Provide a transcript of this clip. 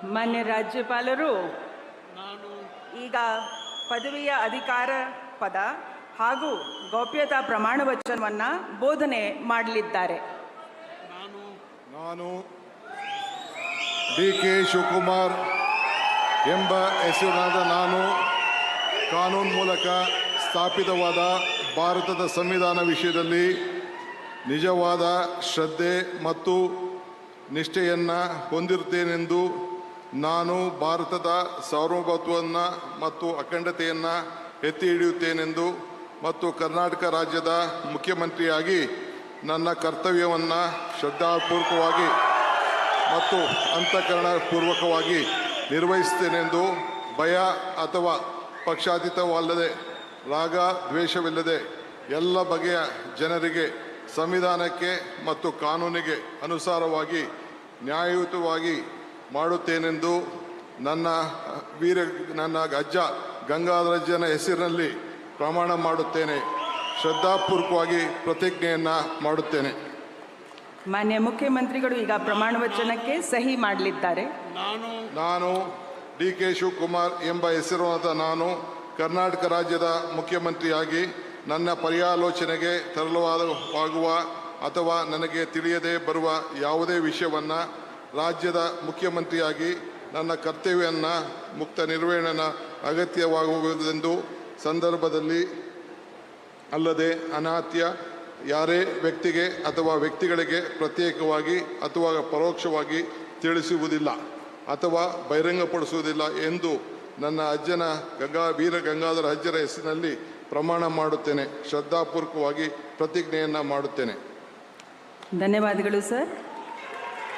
ಮಾನ್ಯ ರಾಜ್ಯಪಾಲರು ನಾನು ಈಗ ಪದವಿಯ ಅಧಿಕಾರ ಪದ ಹಾಗೂ ಗೌಪ್ಯತಾ ಪ್ರಮಾಣ ವಚನವನ್ನು ಬೋಧನೆ ಮಾಡಲಿದ್ದಾರೆ. ನಾನು ಡಿ.ಕೆ. ಶಿವಕುಮಾರ್ ಎಂಬ ಹೆಸರಿನಾದ ನಾನು ಕಾನೂನು ಮೂಲಕ ಸ್ಥಾಪಿತವಾದ ಭಾರತದ ಸಂವಿಧಾನ ವಿಷಯದಲ್ಲಿ ನಿಜವಾದ ಶ್ರದ್ಧೆ ಮತ್ತು ನಿಷ್ಠೆಯನ್ನು ಹೊಂದಿರುತ್ತೇನೆಂದು ನಾನು ಭಾರತದ ಸಾರ್ವಭೌಮತ್ವವನ್ನು ಮತ್ತು ಅಖಂಡತೆಯನ್ನು ಎತ್ತಿ ಹಿಡಿಯುತ್ತೇನೆಂದು ಮತ್ತು ಕರ್ನಾಟಕ ರಾಜ್ಯದ ಮುಖ್ಯಮಂತ್ರಿಯಾಗಿ ನನ್ನ ಕರ್ತವ್ಯವನ್ನು ಶ್ರದ್ಧಾಪೂರ್ವಕವಾಗಿ ಮತ್ತು ಅಂತಃಕರಣಪೂರ್ವಕವಾಗಿ ನಿರ್ವಹಿಸುತ್ತೇನೆಂದು ಭಯ ಅಥವಾ ಪಕ್ಷಾತೀತವಲ್ಲದೆ ರಾಗ ದ್ವೇಷವಿಲ್ಲದೆ ಎಲ್ಲ ಬಗೆಯ ಜನರಿಗೆ ಸಂವಿಧಾನಕ್ಕೆ ಮತ್ತು ಕಾನೂನಿಗೆ ಅನುಸಾರವಾಗಿ ನ್ಯಾಯಯುತವಾಗಿ ಮಾಡುತ್ತೇನೆಂದು ನನ್ನ ಅಜ್ಜ ಗಂಗಾಧರಜ್ಜನ ಹೆಸರಿನಲ್ಲಿ ಪ್ರಮಾಣ ಮಾಡುತ್ತೇನೆ. ಶ್ರದ್ಧಾಪೂರ್ವಕವಾಗಿ ಪ್ರತಿಜ್ಞೆಯನ್ನು ಮಾಡುತ್ತೇನೆ. ಮಾನ್ಯ ಮುಖ್ಯಮಂತ್ರಿಗಳು ಈಗ ಪ್ರಮಾಣ ವಚನಕ್ಕೆ ಸಹಿ ಮಾಡಲಿದ್ದಾರೆ. ನಾನು ಡಿ.ಕೆ. ಶಿವಕುಮಾರ್ ಎಂಬ ಹೆಸರಾದ ನಾನು ಕರ್ನಾಟಕ ರಾಜ್ಯದ ಮುಖ್ಯಮಂತ್ರಿಯಾಗಿ ನನ್ನ ಪರ್ಯಾಲೋಚನೆಗೆ ತರಲಾಗುವ ಅಥವಾ ನನಗೆ ತಿಳಿಯದೇ ಬರುವ ಯಾವುದೇ ವಿಷಯವನ್ನು ರಾಜ್ಯದ ಮುಖ್ಯಮಂತ್ರಿಯಾಗಿ ನನ್ನ ಕರ್ತವ್ಯವನ್ನು ಮುಕ್ತ ನಿರ್ವಹಣೆ ಅಗತ್ಯವಾಗುವುದೆಂದು ಸಂದರ್ಭದಲ್ಲಿ ಅಲ್ಲದೆ ಅನಾತ್ಯ ಯಾರೇ ವ್ಯಕ್ತಿಗೆ ಅಥವಾ ವ್ಯಕ್ತಿಗಳಿಗೆ ಪ್ರತ್ಯೇಕವಾಗಿ ಅಥವಾ ಪರೋಕ್ಷವಾಗಿ ತಿಳಿಸುವುದಿಲ್ಲ ಅಥವಾ ಬಹಿರಂಗಪಡಿಸುವುದಿಲ್ಲ ಎಂದು ನನ್ನ ಅಜ್ಜನ ವೀರ ಗಂಗಾಧರ ಅಜ್ಜರ ಹೆಸರಿನಲ್ಲಿ ಪ್ರಮಾಣ ಮಾಡುತ್ತೇನೆ. ಶ್ರದ್ಧಾಪೂರ್ವಕವಾಗಿ ಪ್ರತಿಜ್ಞೆಯನ್ನು ಮಾಡುತ್ತೇನೆ. ಧನ್ಯವಾದಗಳು ಸರ್.